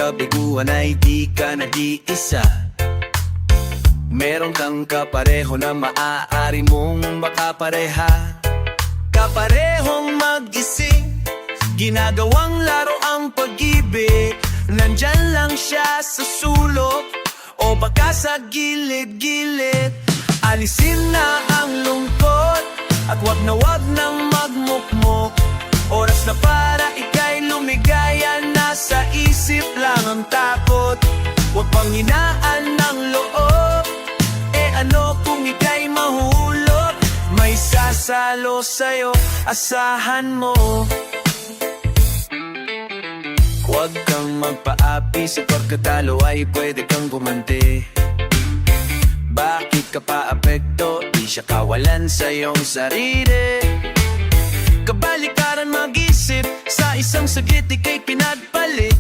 kabiguan ay di ka nag-iisa. Meron kang kapareho na maaari mong makapareha. Kaparehong mag-ising, ginagawang laro ang pag-ibig. Nandyan lang siya sa sulok o baka sa gilid-gilid. Alisin na ang lungkot at wag nang magmukmok. Oras na para ika'y lumigaya, nasa isip lang ang takot. Huwag pang hinaan ng loob, ano kung ika'y mahulog? May sasalo sa'yo, asahan mo. Huwag kang magpaapi, sa pagkatalo ay pwede kang gumanti. Bakit ka pa apekto? Di siya kawalan sa iyong sarili. Kabalikaran mag-isip, sa isang saglit ika'y pinagpalit.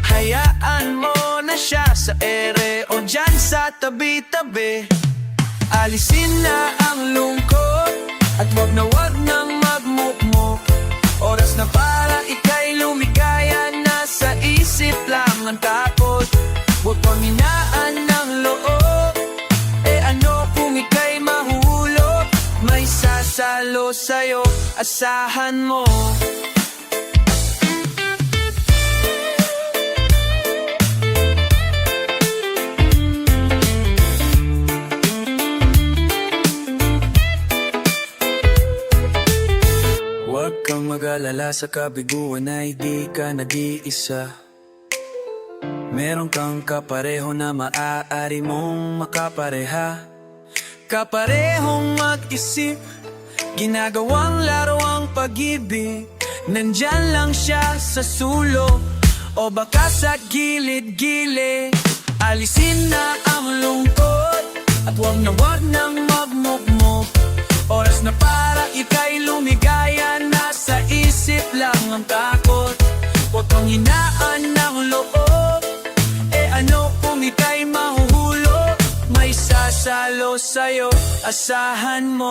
Hayaan mo na siya sa ere o dyan sa tabi-tabi. Alisin na ang lungkot at wag nang magmukmok. Oras na para ika'y lumigaya, nasa isip lang ang takot. Huwag pang hinaan ng loob, ano kung ika'y mahulog? May sasalo sa'yo, asahan mo. Huwag kang mag-alala, sa kabiguan ay di ka nag-iisa. Meron kang kapareho na maaari mong makapareha. Kaparehong mag-isip, ginagawang laro ang pag-ibig. Nandyan lang siya sa sulok o baka sa gilid-gilid. Alisin na ang lungkot at wag nang magmukmok. Oras na para ika'y lumigaya, nasa isip lang ang takot. Huwag kang hinaan ng loob, ano kung ika'y mahuhulog? May sasalo sa'yo, asahan mo.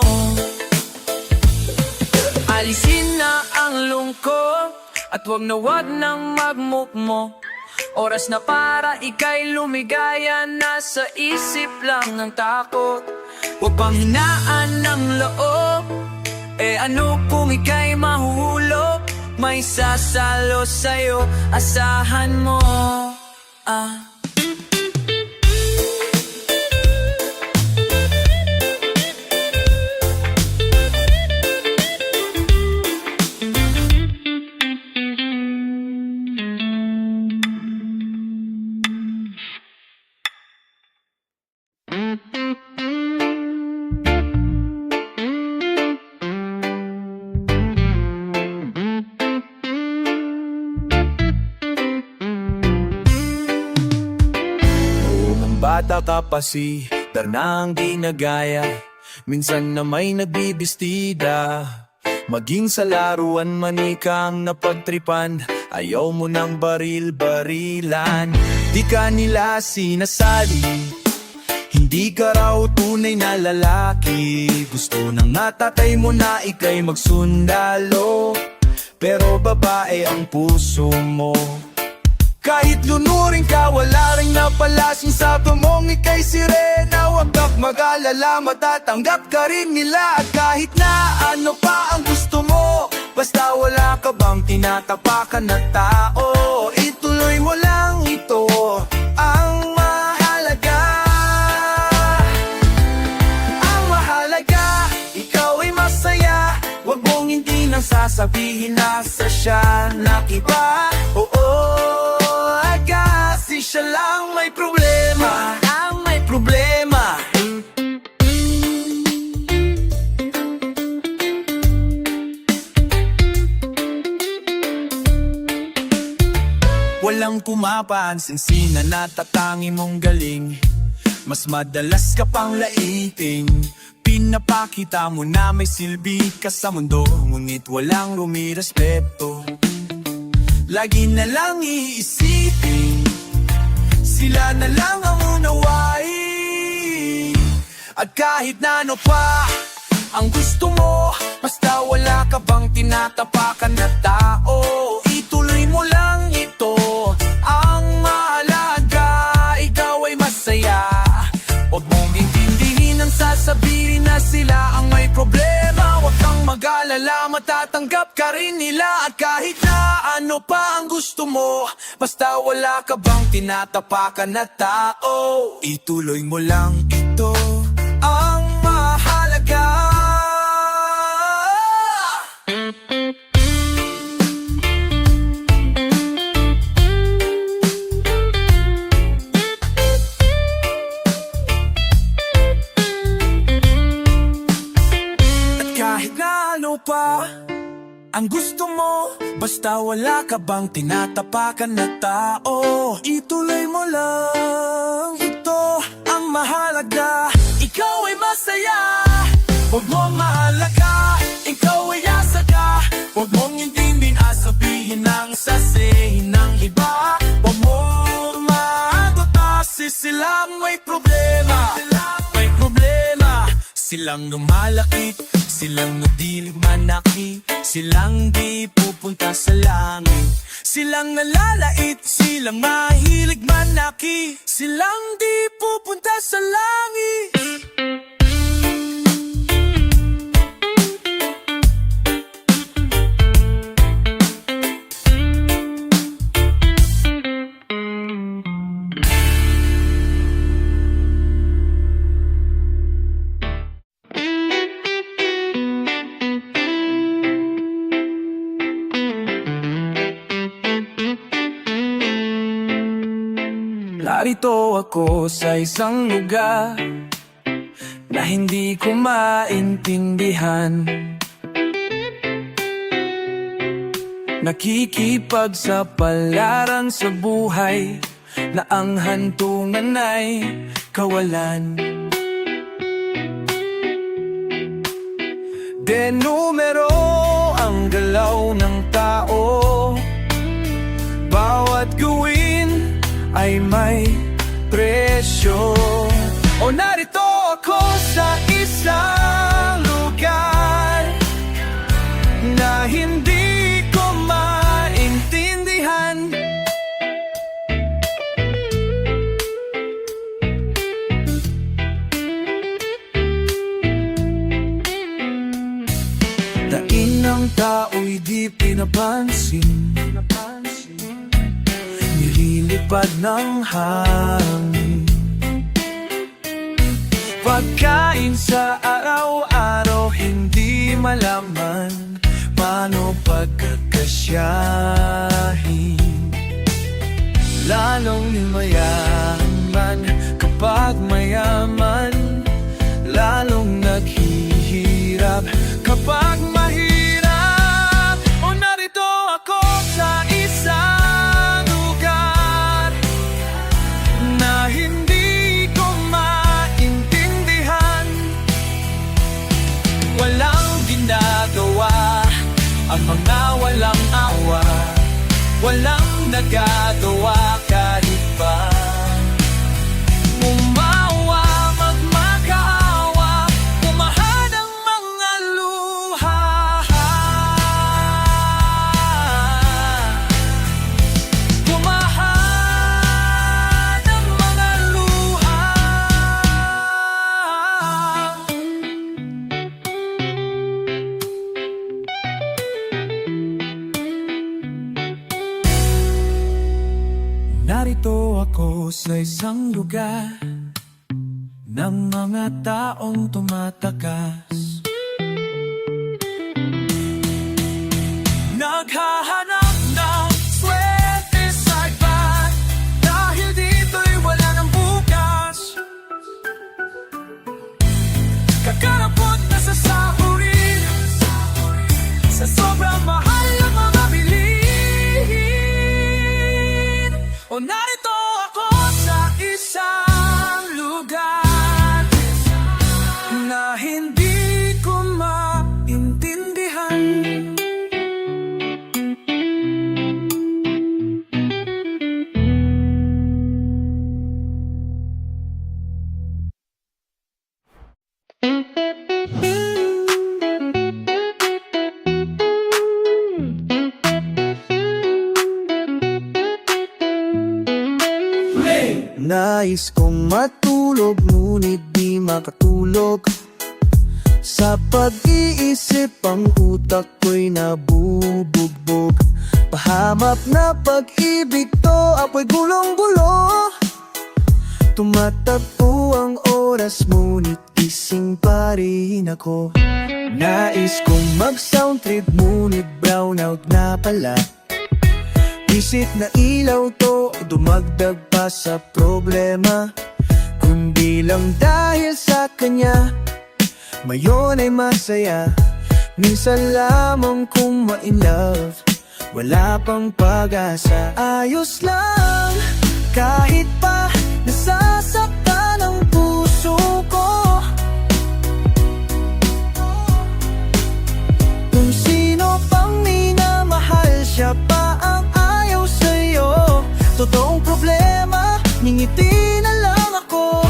Alisin na ang lungkot at wag nang magmukmok. Oras na para ika'y lumigaya, nasa isip lang ang takot. Huwag pang hinaan ng loob, ano kung ika'y mahulog? May sasalo sa'yo, asahan mo. Bata ka pa si darnang di nagaya, minsan na may nagbibistida. Maging sa laruan man ikang napagtripan, ayaw mo ng baril-barilan. Di ka nila sinasali, hindi ka raw tunay na lalaki. Gusto nang natatay mo na ika'y magsundalo, pero babae ang puso mo. Kahit lunurin ka, wala rin napalasing sa mong ika'y sirena. Huwag kang mag-alala, matatanggap ka rin nila. At kahit na ano pa ang gusto mo, basta wala ka bang tinatapakan na tao, ituloy mo lang ito, ang mahalaga. Ang mahalaga, ikaw ay masaya. Huwag mong hindi nang sasabihin nasa siya nakiba. Kasi siya lang may problema, ang may problema. Walang pumapansin, sinanatatangi mong galing. Mas madalas ka pang laiting, pinapakita mo na may silbi ka sa mundo, ngunit walang rumirespeto. Lagi na lang iisipin, sila na lang ang unawain. At kahit na ano pa ang gusto mo, basta wala ka bang tinatapakan na tao, ituloy mo lang ito, ang malala, matatanggap ka rin nila. At kahit na ano pa ang gusto mo, basta wala ka bang tinatapakan na tao, ituloy mo lang, ito ang mahalaga. Kahit na ano pa ang gusto mo, basta wala ka bang tinatapakan na tao, ituloy mo lang, ito ang mahalaga. Ikaw ay masaya, huwag mong mahalaga. Ikaw ay asa ka, huwag mong intindihin at sabihin ng sasayin ng iba. Huwag mong maagotasi, silang may problema. May problema, silang lumalakit, silang nadilig manaki, silang di pupunta sa langit. Silang nalalait, silang mahilig manaki, silang di pupunta sa langit. Narito ako sa isang lugar na hindi ko maintindihan. Nakikipagsapalaran sa buhay na ang hantungan ay kawalan. Denumero ang galaw ng tao, bawat gawin ay may presyo. O narito ako sa isang lugar na hindi ko maintindihan. Daing ng tao'y di pinapansin, nililipad ng hangin. Pagkain sa araw-araw hindi malaman, paano pagkakasyahin? Lalong nimayaman kapag mayaman, lalong naghihirap kapag mahirap. O narito ako sa isang lugar na hindi ko maintindihan. Walang ginagawa ang mga walang awa, walang nagagawa kahit pa umawa, magmakaawa, umahan ang mga luha. Umahan ang mga luha. Narito ako sa isang lugar ng mga taong tumatakas, naghahanap ng swerte sa iba, dahil dito'y wala ng bukas. Kakarapot na sa sahurin, sa sobrang mahal ng mga bilihin. O narito ako sa isang lugar na hindi ko maintindihan. Nais kong matulog ngunit di makatulog, Sa pag-iisip ang utak ko'y nabubugbog. Pahamap na pag-ibig to, apoy gulong-gulo. Tumatakbo ang oras, ngunit gising pa rin ako. Nais kong mag-sound trip, ngunit brownout na pala. Isip na ilaw to, dumagdag pa sa problema. Kundi lang dahil sa kanya, ngayon ay masaya. Minsan lamang kung ma-in love, wala pang pag-asa. Ayos lang, kahit pa nasasaktan ang puso ko. Kung sino pang minamahal, siya pa ang ayaw sa'yo. Totoong problema, ngingiti na lang ako.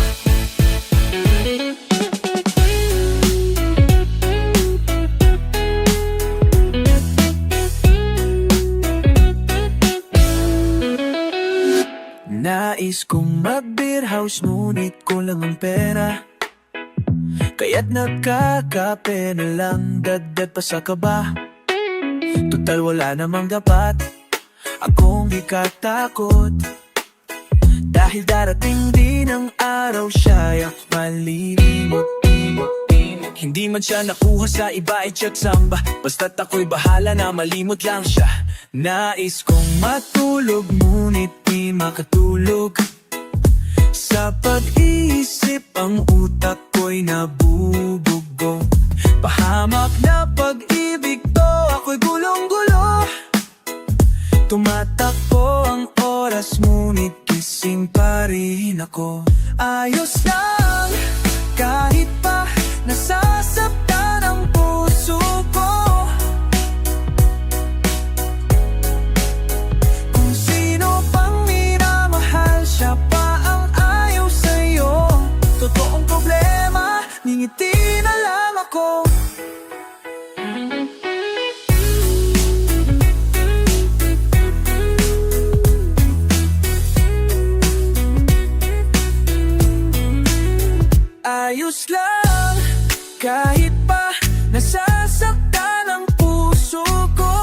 Nais kong mag-beer house, ngunit kulang ang pera. Kaya't nagkakape na lang, dagdag pa sa kaba. Total wala namang dapat akong ikatakot, dahil darating din ang araw siya'y malilimot. Hindi man siya nakuha sa iba, i-check samba. Basta't ako'y bahala na malimot lang siya. Nais kong matulog, ngunit di makatulog. Sa pag-iisip ang utak ko'y nabubugbog. Pahamak na pag-ibig to, ako'y gulong-gulo. Tumatakbo ang oras, ngunit gising pa rin ako. Ayos lang, kahit pa nasasaktan ang puso ko. Kung sino pang minamahal, siya pa ang ayaw sa'yo. Totoong problema, ngingiti na lang ako. Ayos lang, kahit pa nasasaktan ang puso ko.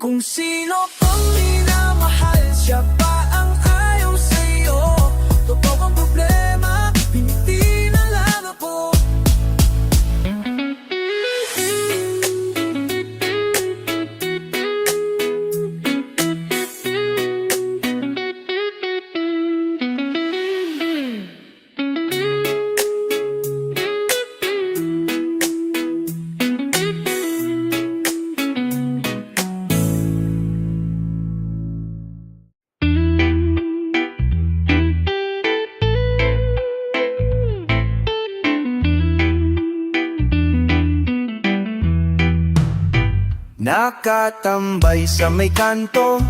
Kung sino pang minamahal, siya pa ang ayaw sa'yo. Totoo ang problema, piniti na lang ako. Nakatambay sa may kanto,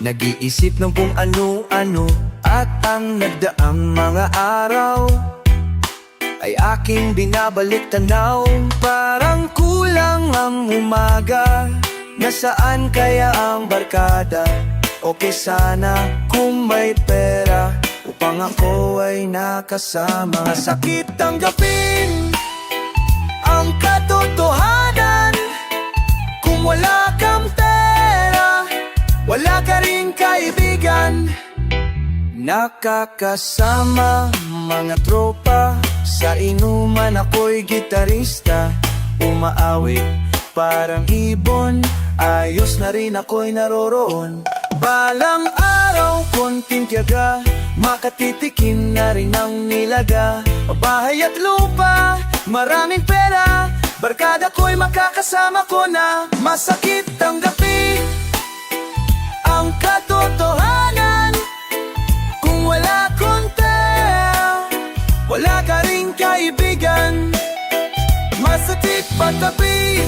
nag-iisip ng kung ano-ano. At ang nagdaang mga araw ay aking binabalik tanaw. Parang kulang ang umaga, nasaan kaya ang barkada? Okay sana kung may pera, upang ako ay nakasama. Masakit tanggapin ang katotohanan. Wala kang pera, wala ka ring kaibigan. Nakakasama mga tropa, sa inuman ako'y gitarista. Umaawit parang ibon, ayos na rin ako'y naroroon. Balang araw, konting tiyaga, makatitikim na rin ang nilaga. Bahay at lupa, maraming pera, barkada ko'y makakasama ko na. Masakit tanggapin ang katotohanan. Kung wala kang pera, wala ka ring kaibigan. Masakit patabi,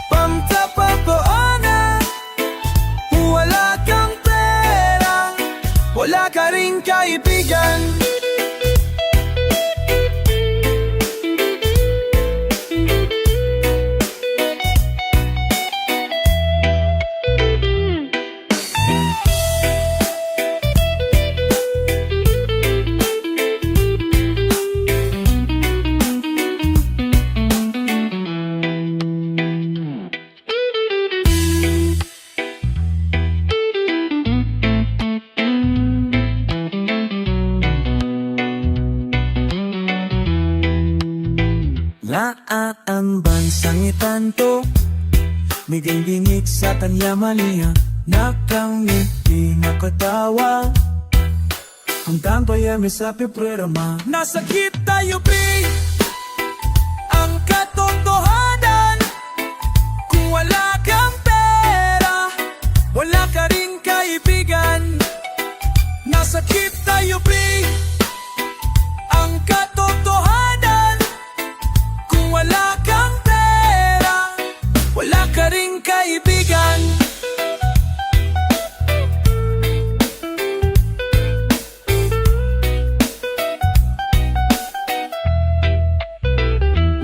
pamtapapoonan. Kung wala kang pera, wala ka ring kaibigan. ng bansang itanto, may dinggingik sa kanya maliya, nakangiti, nakatawa. Hanggang payami sa piprerama, nasakit tayo, Pi. Ang katotohanan, kung wala kang pera, wala ka ring kaibigan. Nasakit tayo, Pi. Ang katotohanan, kung wala kang pera, wala ka ring kaibigan.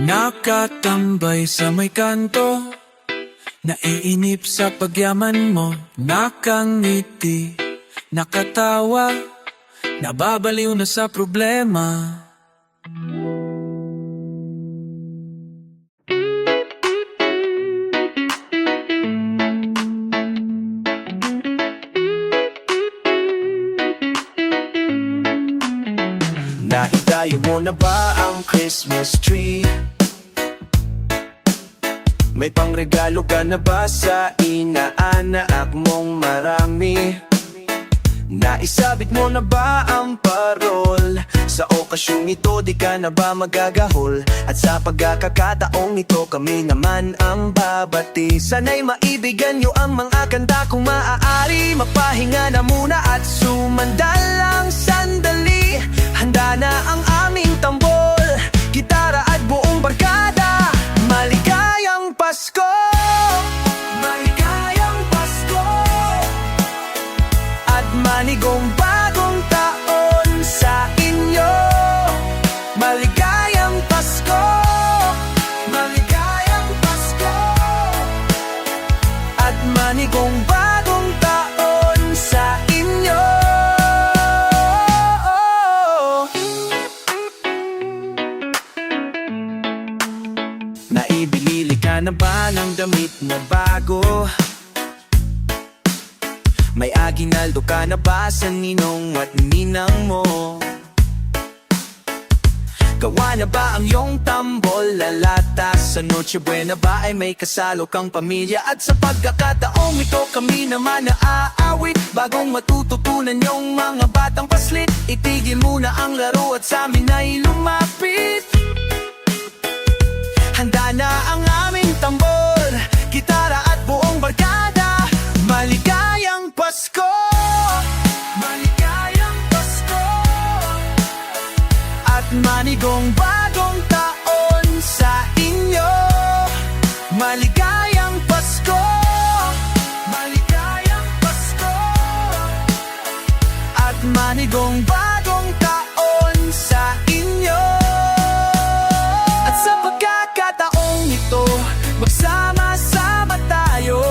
Nakatambay sa may kanto, naiinip sa pagyaman mo. Nakangiti, nakatawa, nababaliw na sa problema. Naitayo mo na ba ang Christmas tree? May pangregalo ka na ba sa inaanak mong marami? Naisabit mo na ba ang parol? Sa okasyong ito di ka na ba magagahol? At sa pagkakataong ito kami naman ang babati. Sana'y maibigan nyo ang mga kanta kung maaari. Mapahinga na muna at sumandal lang sandali. Handa na ang aming tambol, gitara at buong barkada. Maligayang Pasko! Maligayang Pasko! At manigong bagong taon sa inyo. Maligayang Pasko! Maligayang Pasko! At manigong bagong taon sa inyo. Naibilili ka na ba ng damit na bago? May aginaldo ka na ba sa ninong at ninang mo? Gawa na ba ang iyong tambol? Lalata sa Noche Buena ba ay may kasalo kang pamilya? At sa pagkakataong ito kami naman naaawit. Bagong matututunan yung mga batang paslit. Itigil muna ang laro at sa amin ay lumapit. Handa na ang aming tambor, gitara at buong barkada. Maligayang Pasko! Maligayang Pasko! At manigong bagong taon sa inyo. Maligayang Pasko! Maligayang Pasko! At manigong bagong taon sa inyo. At sa pagkakataong ito, magsama-sama tayo.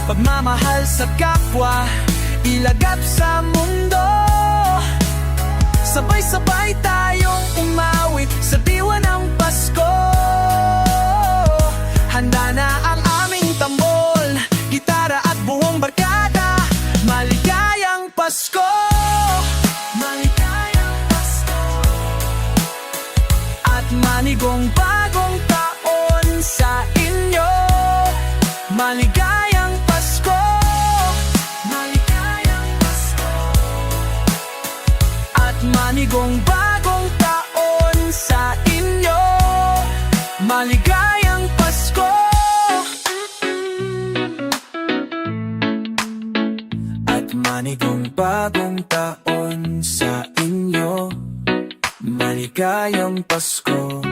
Pagmamahal sa kapwa, ilagap sa mundo. Sabay-sabay tayong umawit sa diwa ng Pasko. Handa na ang aming tambol, gitara at buong barkada. Maligayang Pasko! Maligayang Pasko! At manigong bagong taon sa inyo. Maligayang Pasko! Maligayang Pasko! At manigong bagong taon sa inyo. Maligayang Pasko! At manigong bagong taon sa inyo. Maligayang Pasko!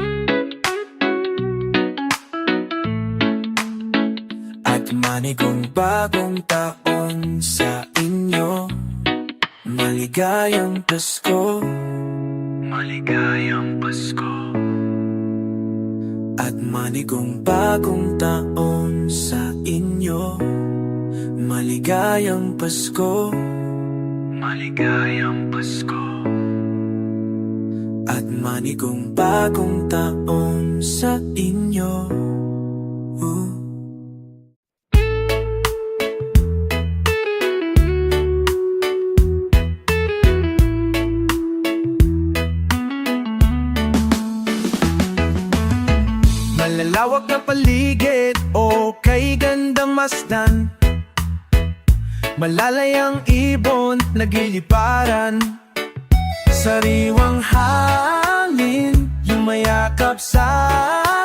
At manigong bagong taon sa inyo. Maligayang Pasko! Maligayang Pasko! At manigong bagong taon sa inyo. Maligayang Pasko! Maligayang Pasko! At manigong bagong taon sa inyo. pagmasdan. Malalayang ibon nagliliparan, sariwang hangin yumayakap sa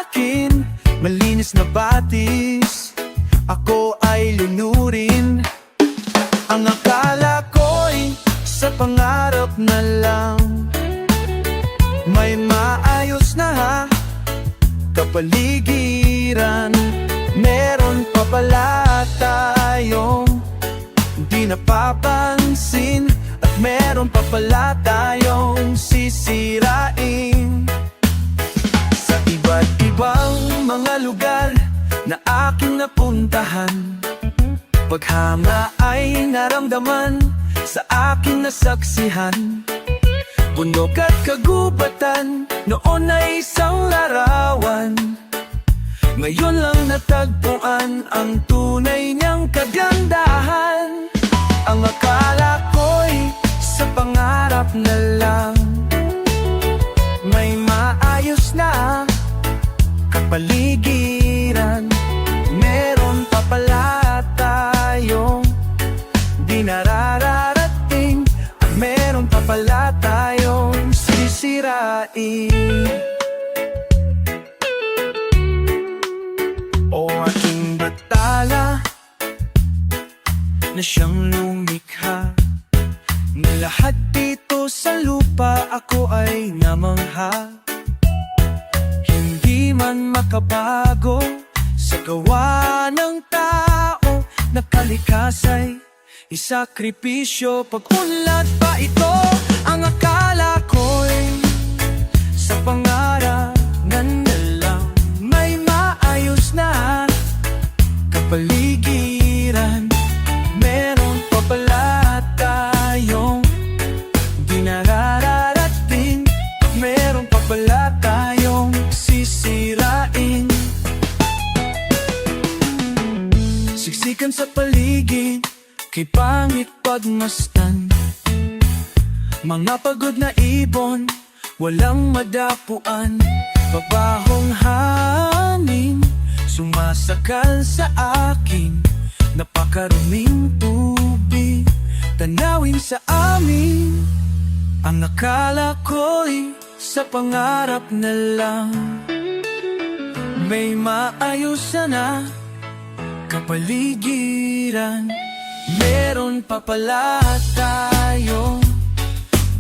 akin. Malinis na batis, ako ay lunurin. Ang akala ko'y sa pangarap na lang, may maayos na kapaligiran. Meron pa pala tayong di napapansin, at meron pa pala tayong sisirain. Sa iba't ibang mga lugar na aking napuntahan, paghanga ay naramdaman sa aking nasaksihan. Bundok at kagubatan, noon ay isang larawan. Ngayon lang natagpuan ang tunay niyang kagandahan. Ang akala ko'y sa pangarap na lang, may maayos na kapaligiran. Meron pa pala tayong di nararating, at meron pa pala tayong sisirain. O aking batala na siyang lumikha, na lahat dito sa lupa ako ay namangha. Hindi man makabago sa gawa ng tao, na kalikasay isakripisyo. Pag-unlad pa ito, ang akala ko'y sa pangarap na lang, may maayos na kapaligiran. Meron pa pala tayong di nararating, meron pa pala tayong sisirain. Siksikan sa paligid, kay pangit pagmasdan. Mga pagod na ibon, walang madapuan. Babahong hangin sumasakal sa akin. Napakaruming tubig tanawin sa amin. Ang akala ko'y sa pangarap na lang, may maayos na kapaligiran. Meron pa pala tayong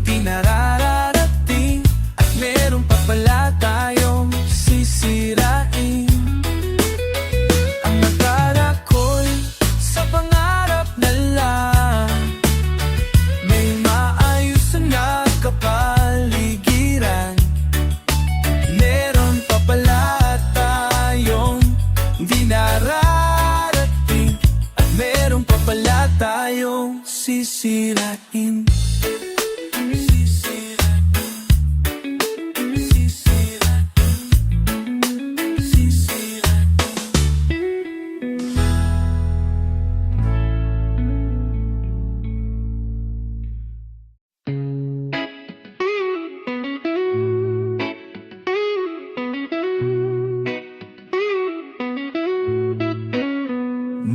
di nararating, at meron pa pala tayong sisirain. Ang akala ko'y sa pangarap na lang, may maayos na kapaligiran. Meron pa pala tayong di nararating, at meron pa pala tayong sisirain.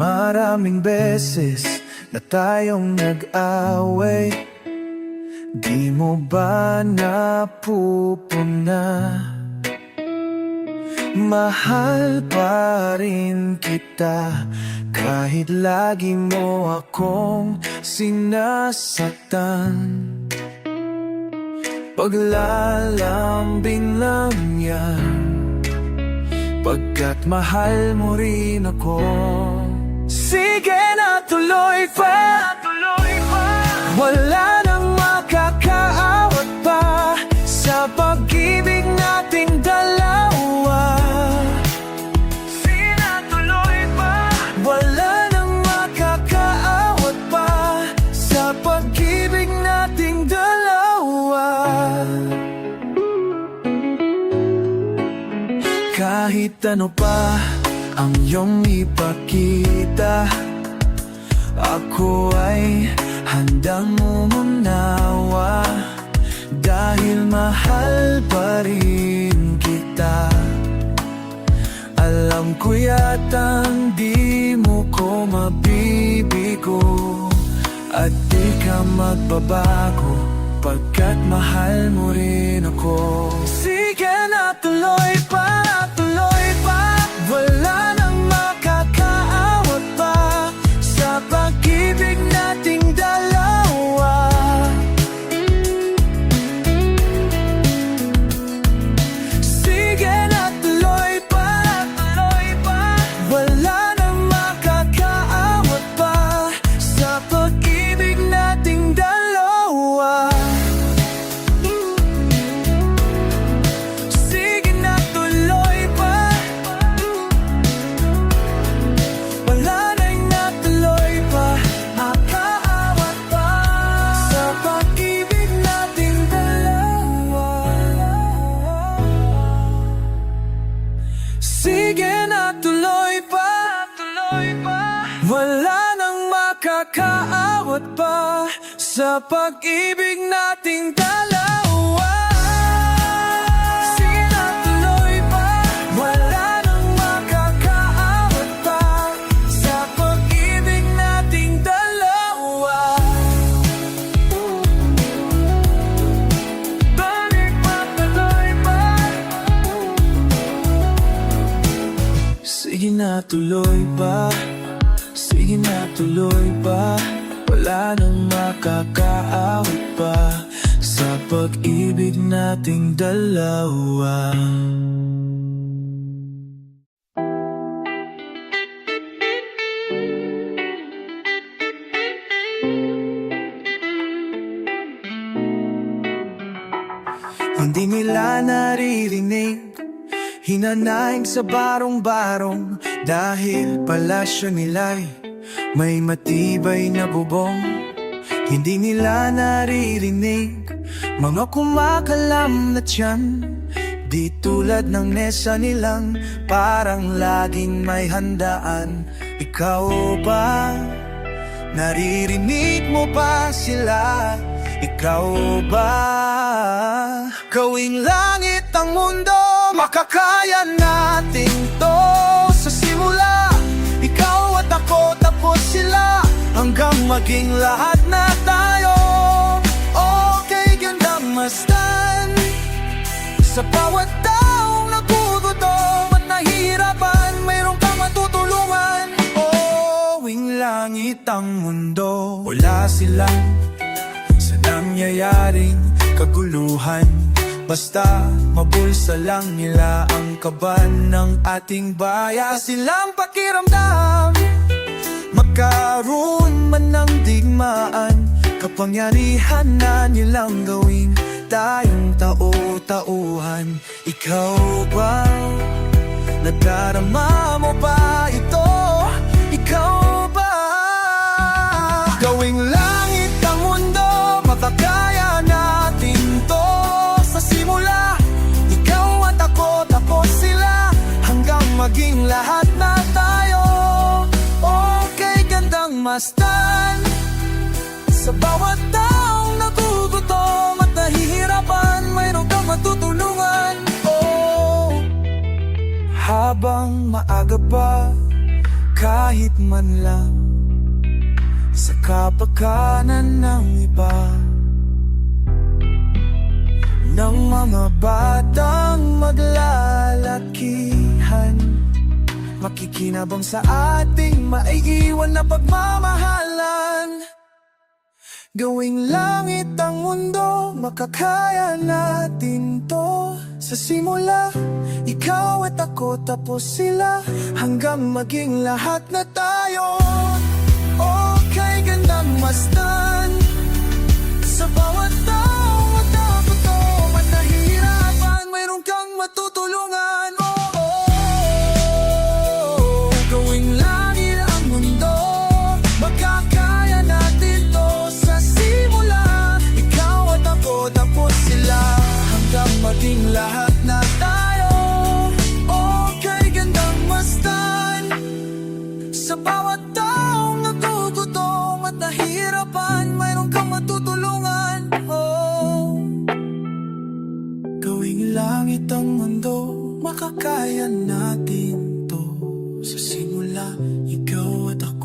Maraming beses na tayong nag-away, di mo ba napupuna? Mahal pa rin kita kahit lagi mo akong sinasaktan. Paglalambing lang yan, pagkat mahal mo rin ako. Sige na, tuloy pa, wala nang makakaawat pa sa pag-ibig nating dalawa. Sige na, tuloy pa, wala nang makakaawat pa sa pag-ibig nating dalawa. Kahit ano pa ang iyong ipakita, ako ay handang umunawa, dahil mahal pa rin kita. Alam ko yatang di mo ko ako mabibigo at di ka magbabago, pagkat mahal mo rin ako. Sige na, tuloy pa, tuloy pa. Wala nang makakaawat pa sa pag-ibig nating dalawa. Sige na, tuloy pa, tuloy pa. Wala nang makakaawat pa sa pag-ibig nating dalawa. Sige na, tuloy pa. Wala nang natuloy pa, makaawat pa sa pag-ibig nating dalawa. Sige na, tuloy pa, tuloy pa. Wala nang makakaawat pa sa pag-ibig nating dalawa. Sige na, tuloy pa. Wala nang makakaawat pa sa pag-ibig nating dalawa. Balik pa, tuloy pa. Sige na, tuloy pa. Sige na, tuloy pa. Wala nang makakaawat pa sa pag-ibig nating dalawa. Hindi nila naririnig, hinanaing sa barong-barong, dahil palasyo nila'y may matibay na bubong. Hindi nila naririnig mga kumakalam na tiyan, di tulad ng nesa nilang parang laging may handaan. Ikaw ba? Naririnig mo ba sila? Ikaw ba? Gawing langit ang mundo, makakaya natin to sa simula. Ikaw at ako, tapos sila, hanggang maging lahat na tayo. Okay, gandang masdan sa bawat taong nagugutom at nahihirapan, mayroon kang matutulungan. Gawing langit ang mundo, wala silang sa nangyayaring kaguluhan. Basta mabulsa lang nila ang kaban ng ating bayan. Silang pakiramdam, magkaroon man ng digmaan, kapangyarihan na nilang gawin tayong tao-tauhan. Ikaw ba? Nadarama mo ba ito? Ikaw ba? Gawing langit ang mundo, makakaya natin to sa simula. Ikaw at ako, tapos sila, hanggang maging lahat na tayo. Okay, gandang masdan sa bawat taong nagugutom at nahihirapan, mayroon kang matutulungan. Habang maaga pa, kahit man lang sa kapakanan ng iba, ng mga batang maglalakihan, makikinabang sa ating maiiwan na pagmamahalan. Gawing langit ang mundo, makakaya natin to sa simula. Ikaw at ako, tapos sila, hanggang maging lahat na tayo. Okay, gandang masdan sa bawat taong matagutom at nahihirapan, mayroon kang matutulungan. Gawing langit ang mundo, magkakaya natin to sa simula. Ikaw at ako, tapos sila, hanggang maging lahat na tayo. Okay, gandang masdan sa bawat taong nagugutom at nahihirapan, mayroon kang matutulungan. Gawing langit ang mundo, makakaya natin to sa simula. Ikaw at ako,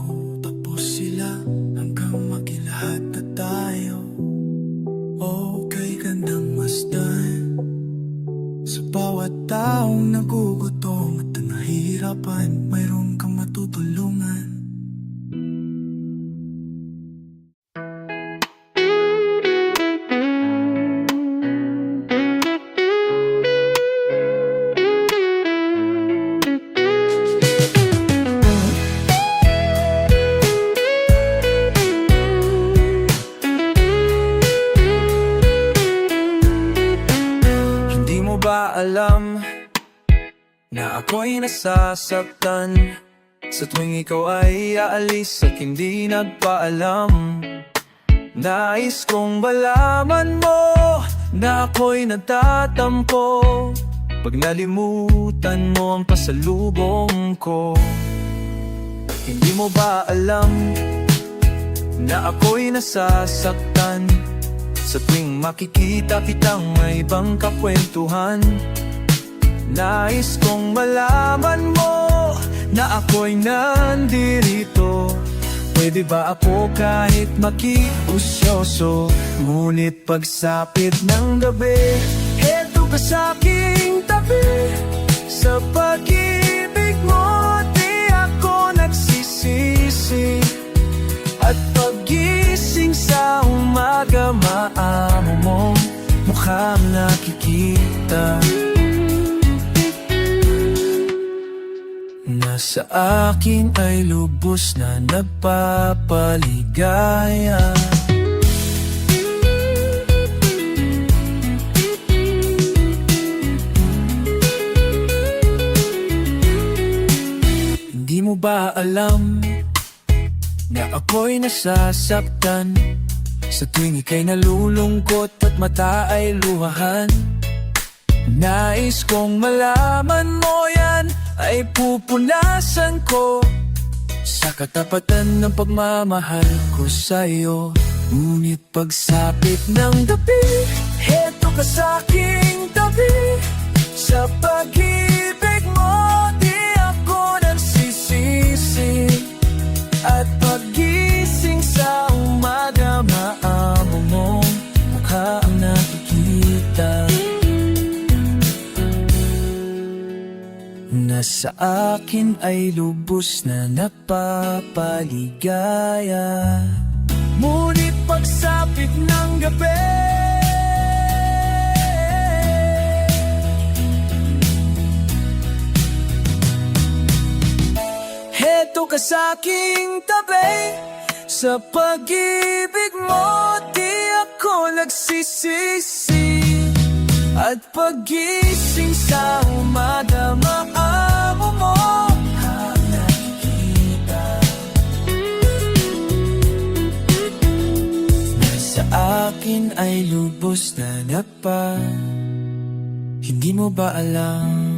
ba alam na ako'y nasasaktan sa tuwing ikaw ay aalis at hindi nagpaalam? Nais kong malaman mo na ako'y natatampo pag nalimutan mo ang pasalubong ko. Hindi mo ba alam na ako'y nasasaktan sa tuwing makikita kitang may ibang kakwentuhan? Nais kong malaman mo na ako'y nandirito. Pwede ba ako kahit makiusyoso? Ngunit pagsapit ng gabi, heto ka sa'king tabi. Sa pag-ibig mo, di ako nagsisisi. At pag-gising sa umaga, maamo mong mukhang nakikita. Nasa akin ay lubos na nagpapaligaya. Hindi mo ba alam na ako'y nasasaktan sa tuwing ika'y nalulungkot at mata ay luhahan? Nais kong malaman mo yan ay pupunasan ko sa katapatan ng pagmamahal ko sa'yo. Ngunit pagsapit ng gabi, heto ka sa'king tabi. Sa pag-ibig mo, di ako nagsisisi. At pag-gising sa umaga, maamo mong mukha ang nakikita. Nasa akin ay lubos na napapaligaya. Ngunit pagsapit ng gabi, heto ka sa'king tabi. Sa pag-ibig mo, di ako nagsisisi. At pag-gising sa umaga, maamo mo ang nakikita. Nasa akin ay lubos na napa. Hindi mo ba alam?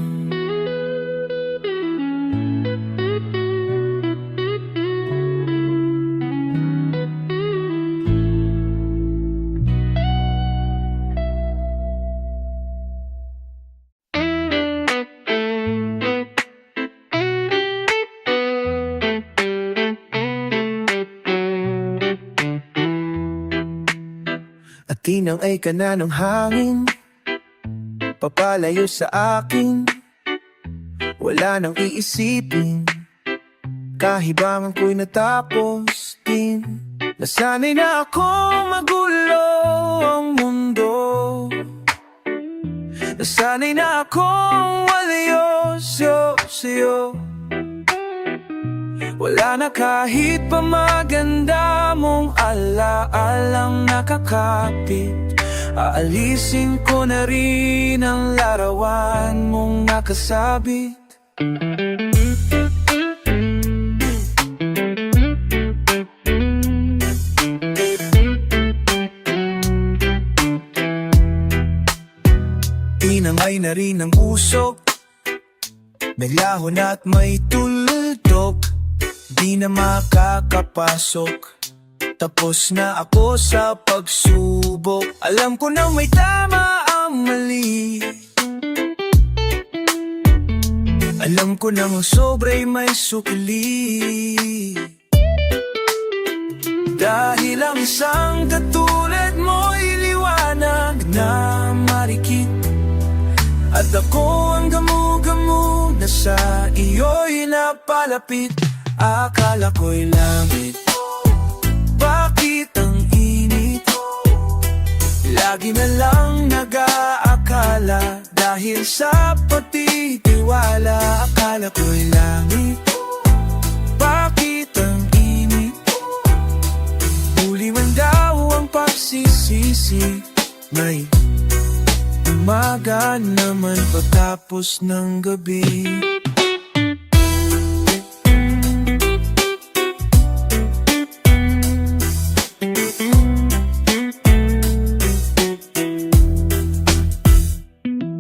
At tinang ay kana ng hangin, papalayo sa akin. Wala nang iisipin, kahibangan ko'y natapos din. Nasanay na akong magulo ang mundo. Nasanay na akong walyoso sa'yo. Wala na kahit pa maganda mong alaalang nakakapit. Aalisin ko na rin ang larawan mong nakasabit. Tinangay na rin ang usok, may lahon at may tuldok. Di na makakapasok, tapos na ako sa pagsubok. Alam ko na may tama ang mali. Alam ko na ang sobra'y may sukli. Dahil ang isang katulad mo'y liwanag na marikit. At ako ang gamu-gamu na sa iyo'y napalapit. Akala ko'y langit, bakit ang init? Lagi na lang nag-aakala dahil sa pagtitiwala. Akala ko'y langit, bakit ang init? Huli man daw ang pagsisisi. May umaga naman pagtapos ng gabi.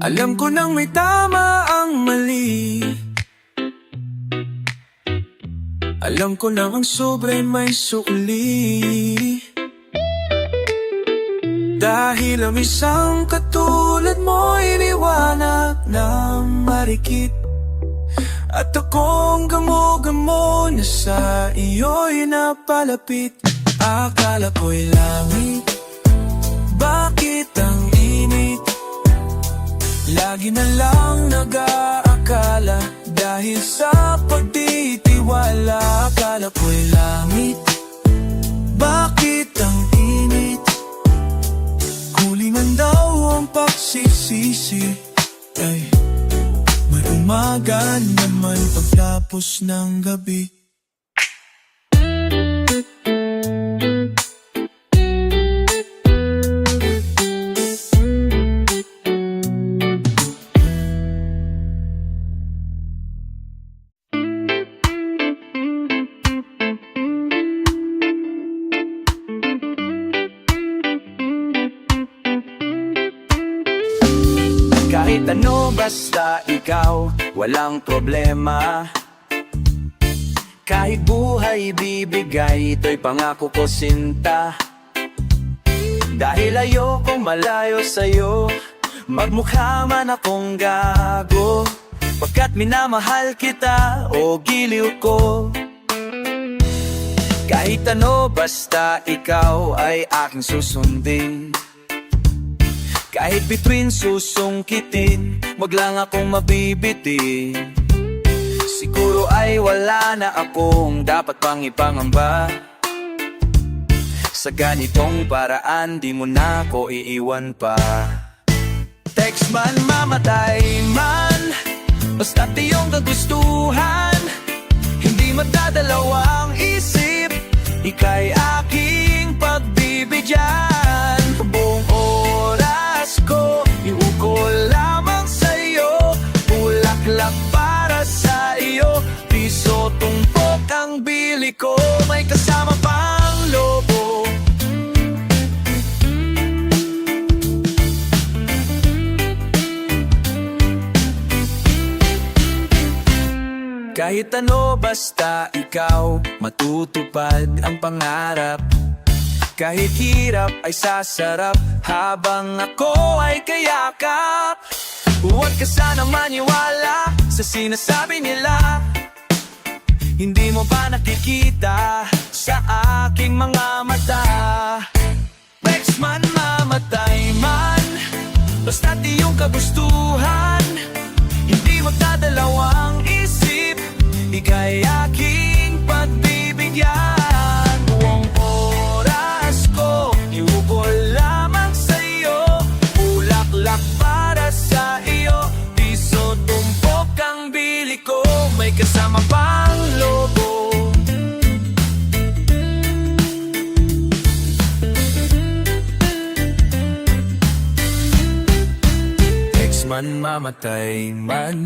Alam ko nang may tama ang mali, alam ko nang ang sobra'y may sukli. Dahil ang isang katulad mo iniwanag ng marikit, at akong gamo-gamo na sa iyo'y napalapit. Akala ko'y langit, bakit ang init? Lagi na lang nag-aakala, dahil sa pagtitiwala. Akala ko'y langit, bakit ang init? Kulingan daw ang pagsisisi, ay may umaga naman pagtapos ng gabi. Kahit ano basta ikaw, walang problema. Kahit buhay bibigay, ito'y pangako ko sinta. Dahil ayokong malayo sa'yo, magmukha man akong gago, pagkat minamahal kita o giliw ko. Kahit ano basta ikaw ay aking susundin. Kahit between susungkitin, wag lang akong mabibitin. Siguro ay wala na akong dapat pang ipangamba. Sa ganitong paraan, di mo na ko iiwan pa. Text man, mamatay man, basta't iyong kagustuhan. Hindi magdadalawang isip, ika'y aking pagbibigyan. Buong oras ko, iukol lamang sa'yo. Bulaklak para sa iyo, piso tumpok ang bili ko. May kasama pang lobo. Kahit ano basta ikaw, matutupad ang pangarap. Kahit hirap ay sasarap, habang ako ay kayakap. Huwag ka sana maniwala sa sinasabi nila. Hindi mo ba nakikita sa aking mga mata? Text man, mamatay man, basta't iyong kagustuhan. Hindi magdadalawang isip, ika'y aking pagbibigyan. Buong oras ko, iukol lamang sa'yo. Bulaklak para sa iyo, piso tumpok ang bili ko. May kasama pang lobo. Text man, mamatay man,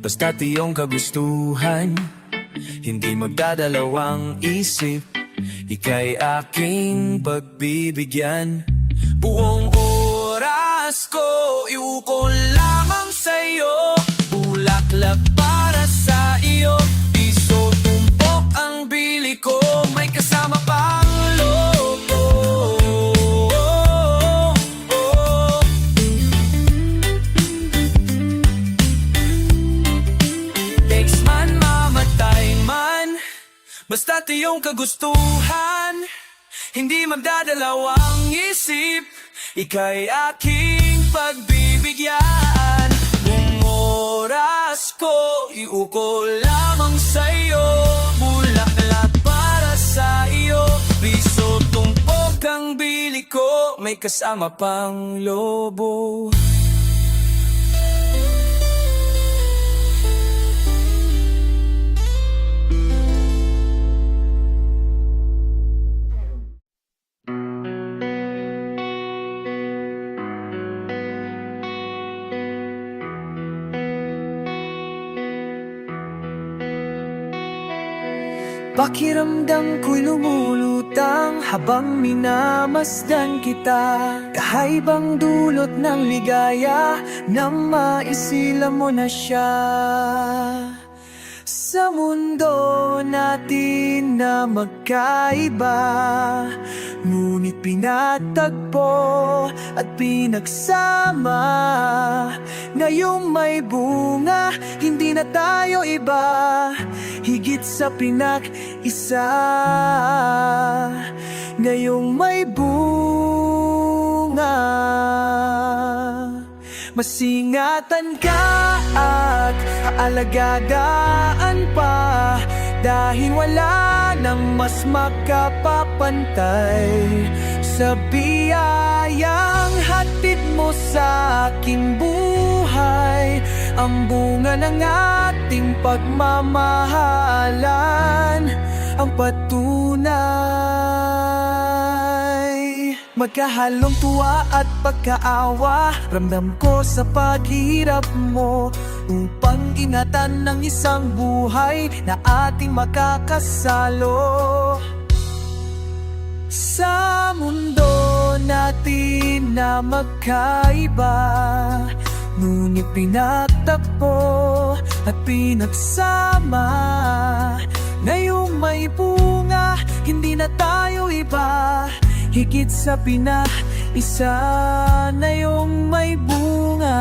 basta't iyong kagustuhan. Hindi magdadalawang isip, ika'y aking pagbibigyan. Buong oras ko, iukol lamang sa'yo. Bulaklak para sa iyo, piso tumpok ang bili ko. May kasama pang lobo. Text man, mamatay man, basta't iyong kagustuhan. Hindi magdadalawang isip, ika'y aking pagbibigyan. Buong oras ko, iukol lamang sa'yo. Bulaklak para sa iyo, piso tumpok ang bili ko. May kasama pang lobo. Pakiramdam ko'y lumulutang habang minamasdan kita. Kakaibang dulot ng ligaya na maisila mo na siya. Sa mundo natin na magkaiba, ngunit pinatagpo at pinagsama. Ngayong may bunga, hindi na tayo iba, higit sa pinag-isa. Ngayong may bunga, masingatan ka at aalagaan pa, dahil wala nang mas makapapantay sa biyayang hatid mo sa aking buhay. Ang bunga ng ating pagmamahalan, ang patunay. Magkahalong tuwa at pagkaawa, ramdam ko sa paghihirap mo, upang ingatan ng isang buhay na ating makakasalo. Sa mundo natin na magkaiba, ngunit pinagtagpo at pinagsama. Ngayong may bunga, hindi na tayo iba, higit sa isa na yung may bunga.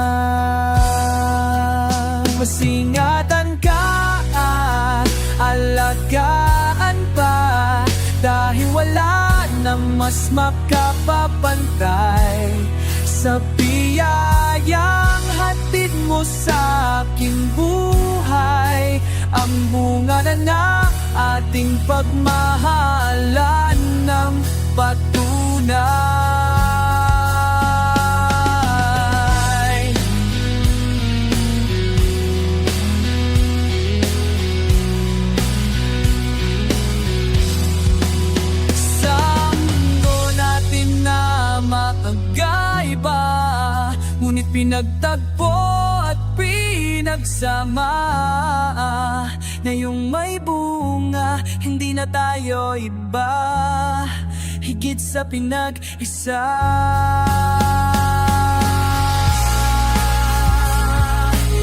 Masingatan ka at alagaan pa, dahil wala nang mas makapapantay sa biyayang hatid mo sa aking buhay. Ang bunga na ng ating pagmahalan, ng patunay. Sa mundo natin na makagaiba, ngunit pinagtagpo at pinagsama. Ngayong may bunga, hindi na tayo iba, higit sa pinag-isa.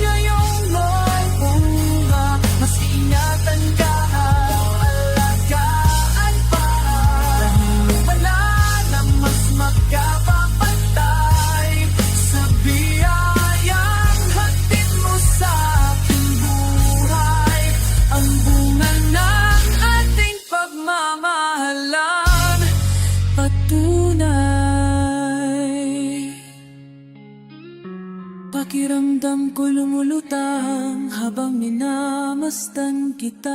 Ngayong may bunga, mas ingatan ka at alagaan pa, dahil wala na mas magkapapantay sa biyayang hatid mo sa aking buhay. Ang bunga ng ating pagmamahalan, patunay. Pakiramdam ko lumulutang habang minamasdan kita.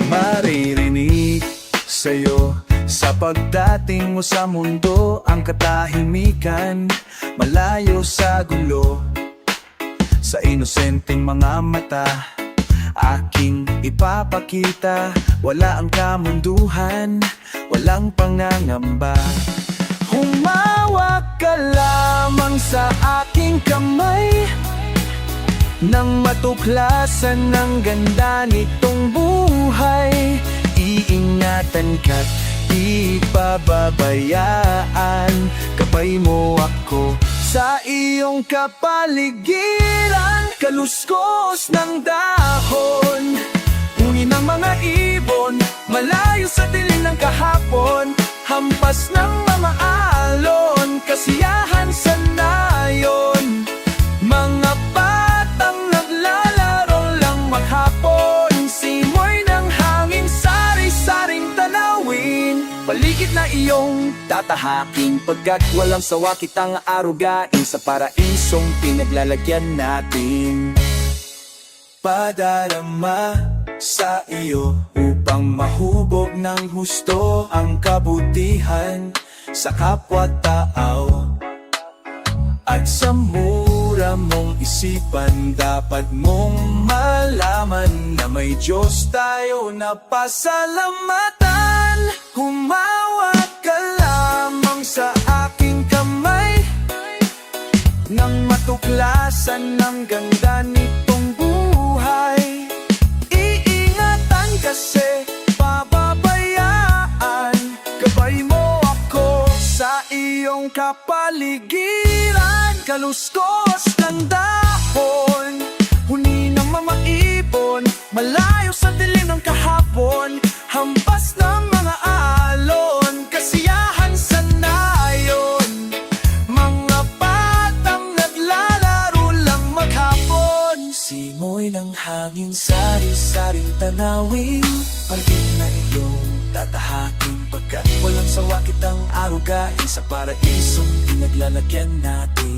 Maririnig sa'yo sa pagdating mo sa mundo, ang katahimikan, malayo sa gulo. Sa inosenteng mga mata, aking ipapakita, wala ang kamunduhan, walang pangangamba. Humawak ka lamang sa aking kamay, nang matuklasan ng ganda nitong buhay. Iingatan ka't di pababayaan, gabay mo ako sa iyong kapaligiran. Kaluskos ng dahon, ungin ng mga ibon, malayo sa dilim ng kahapon. Hampas ng mga alon, kasiyahan sa nayon. Mga batang naglalaro lang maghapon, simoy ng hangin, sari-saring tanawin. Paligid na iyong tatahaking, pagkat walang sawa kitang arugain sa paraisong pinaglalagyan natin. Padarama sa iyo upang mahubog ng husto ang kabutihan sa kapwa-tao at sa mura sikmura mong isipan, dapat mong malaman na may Diyos tayo na pasalamatan. Humawak ka lamang sa aking kamay, nang matuklasan ng ganda nitong buhay. Iingatan kasi pababayaan, gabay mo ako sa iyong kapaligiran. Kaluskos ng dahon, huni ng mga ibon, malayo sa dilim ng kahapon, hampas ng mga alon, kasiyahan sa nayon. Mga batang naglalaro lang maghapon, simoy ng hangin, sari-saring tanawin, pagin na iyong tatahakin, pagkat walang sawa kitang arugain sa paraisong pinaglalagyan natin.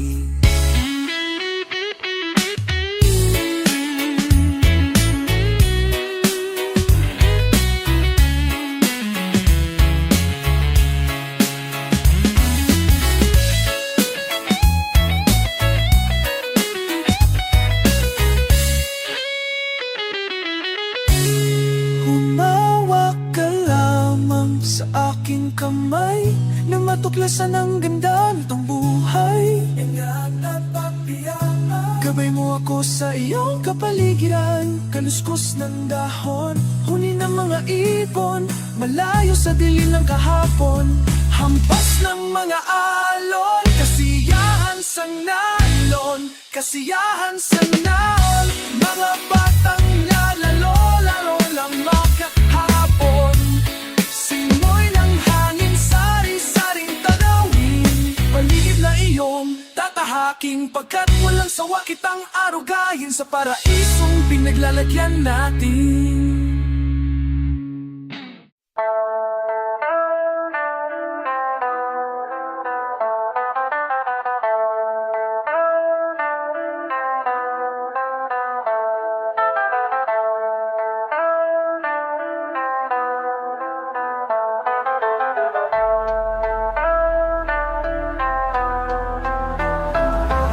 Humawak ka lamang sa aking kamay, nang matuklasan ang ganda nitong buhay. Ingat at pagpiyama, gabay mo ako sa iyong kapaligiran. Kaluskos ng dahon, huni ng mga ibon, malayo sa dilim ng kahapon, hampas ng mga alon, kasiyahan sa nalon, kasiyahan sa naon. Mga batang lalaro lang makahapon, simoy ng hangin, sari-saring tanawin, paligid na iyong tatahaking, pagkat walang sawa kitang arugahin sa paraisong pinaglalagyan natin.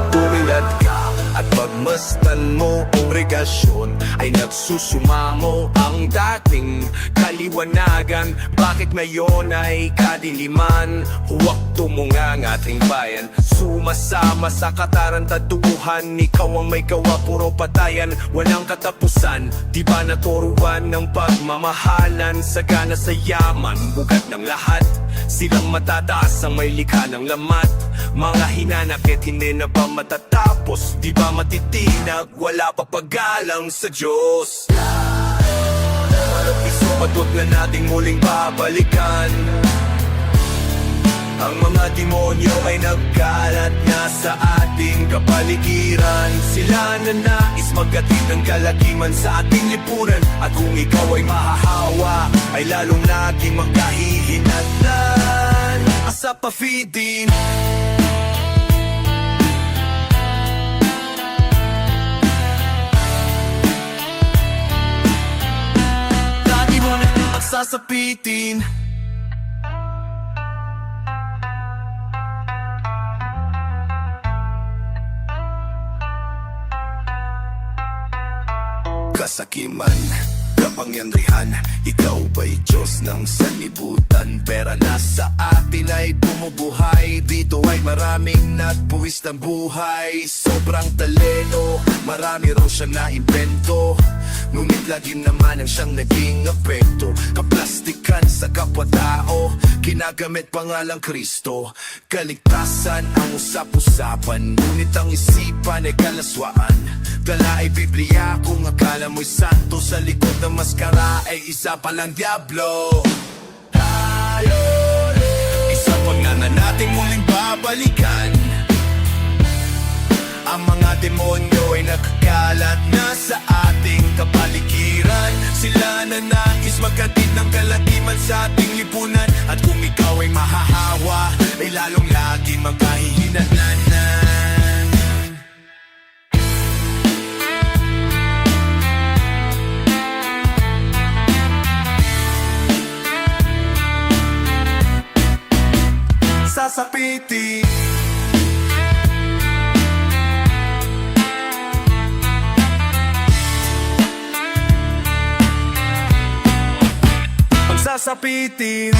Tumingad ka at pagmasdan mo ang regasyon, ay nagsusumamo ang dating kaliwanagan. Bakit ngayon ay kadiliman? Huwag tumunga ang ating bayan, sumasama sa katarantaduhan. Ikaw ang may gawa, puro patayan, walang katapusan. Di ba naturuan ng pagmamahalan, sagana sa yaman, bugat ng lahat. Silang matataas ang may likha ng lamat, mga hinanakit hindi na ba matatapos? Di ba matitinag, wala pa paggalang sa Diyos? Isumatot na nating muling babalikan. Ang mga demonyo ay nagkalat na sa ating kapaligiran. Sila na nais maghatid ng kalakiman sa ating lipunan, at kung ikaw ay mahahawa, ay lalong naging magkahihinatnan. Asa pa feeding, lagi mo na magsasapitin. Kasakiman, kapangyarihan, ikaw ba'y Diyos ng sanlibutan? Pera na sa atin ay bumubuhay, dito ay maraming nagbuwis ng buhay. Sobrang talento, marami raw siyang naimbento, ngunit lagi naman ang siyang naging apekto. Kaplastikan sa kapwa-tao, kinagamit pangalang Kristo. Kaligtasan ang usap-usapan, ngunit ang isipan ay kalaswaan. Dala ay Biblia kung akala mo'y santo, sa likod ng maskara ay isa palang diablo. Tayo, isa pag na nating muling babalikan. Ang mga demonyo ay nakakalat na sa ating kapaligiran. Sila na nais magkatid ng kalatiman sa ating lipunan, at kung ikaw ay mahahawa, ay lalong laging magkahihinatnan. Sasapitin, sasapitin